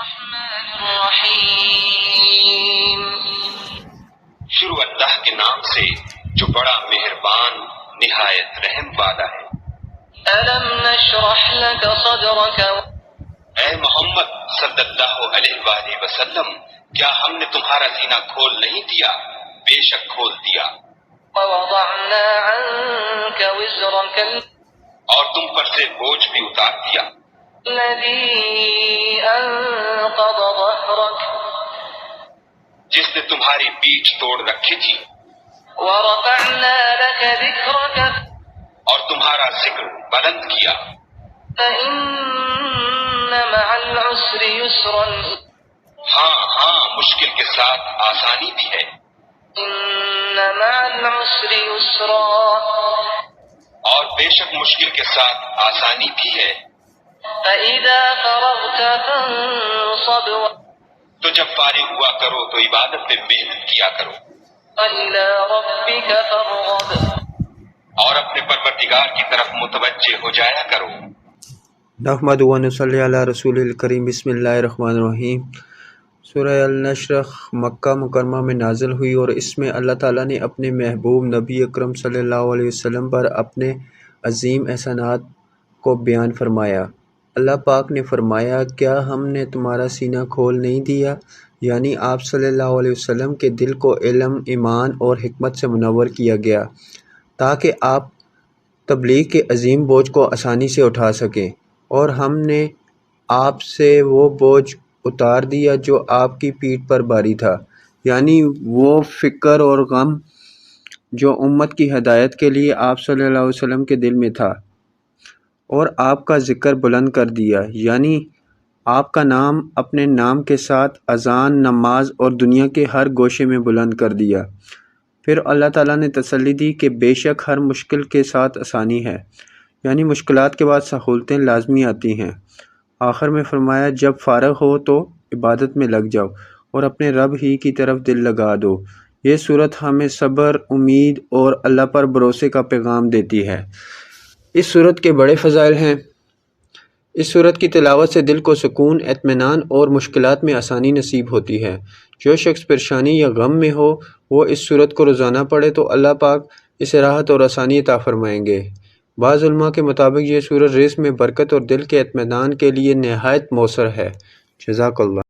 الرحمن الرحیم، شروع اللہ کے نام سے جو بڑا مہربان نہایت رحم والا ہے۔ الم نشرح لك صدرك، اے محمد صلی اللہ علیہ وآلہ وسلم، کیا ہم نے تمہارا سینہ کھول نہیں دیا؟ بے شک کھول دیا۔ ووضعنا عنك وزرك اور تم پر سے بوجھ بھی اتار دیا، الذي أنقض ظهرك، جس نے تمہاری پیٹھ توڑ رکھی تھی، ورفعنا لك ذكرك، اور تمہارا ذکر بلند کیا۔ فإن مع العسر يسرا، ہاں مشکل کے ساتھ آسانی بھی ہے۔ إن مع العسر يسرا، اور بے شک مشکل کے ساتھ آسانی بھی ہے۔ فإذا فرغت فانصب، تو جب فارغ ہوا کرو تو عبادت میں محنت کیا کرو، وإلى ربك فارغب، اور اپنے پروردگار کی طرف متوجہ ہو جایا کرو۔ نحمدہ و نصلی علی رسول الکریم۔ بسم اللہ الرحمن الرحیم۔ سورہ النشر مکہ مکرمہ میں نازل ہوئی اور اس میں اللہ تعالیٰ نے اپنے محبوب نبی اکرم صلی اللہ علیہ وسلم پر اپنے عظیم احسانات کو بیان فرمایا۔ اللہ پاک نے فرمایا، کیا ہم نے تمہارا سینہ کھول نہیں دیا؟ یعنی آپ صلی اللہ علیہ وسلم کے دل کو علم، ایمان اور حکمت سے منور کیا گیا تاکہ آپ تبلیغ کے عظیم بوجھ کو آسانی سے اٹھا سکیں، اور ہم نے آپ سے وہ بوجھ اتار دیا جو آپ کی پیٹھ پر باری تھا، یعنی وہ فکر اور غم جو امت کی ہدایت کے لیے آپ صلی اللہ علیہ وسلم کے دل میں تھا، اور آپ کا ذکر بلند کر دیا، یعنی آپ کا نام اپنے نام کے ساتھ اذان، نماز اور دنیا کے ہر گوشے میں بلند کر دیا۔ پھر اللہ تعالیٰ نے تسلی دی کہ بے شک ہر مشکل کے ساتھ آسانی ہے، یعنی مشکلات کے بعد سہولتیں لازمی آتی ہیں۔ آخر میں فرمایا، جب فارغ ہو تو عبادت میں لگ جاؤ اور اپنے رب ہی کی طرف دل لگا دو۔ یہ صورت ہمیں صبر، امید اور اللہ پر بھروسے کا پیغام دیتی ہے۔ اس صورت کے بڑے فضائل ہیں۔ اس صورت کی تلاوت سے دل کو سکون، اطمینان اور مشکلات میں آسانی نصیب ہوتی ہے۔ جو شخص پریشانی یا غم میں ہو وہ اس صورت کو روزانہ پڑھے تو اللہ پاک اسے راحت اور آسانی عطا فرمائیں گے۔ بعض علماء کے مطابق یہ صورت رزق میں برکت اور دل کے اطمینان کے لیے نہایت مؤثر ہے۔ جزاک اللہ۔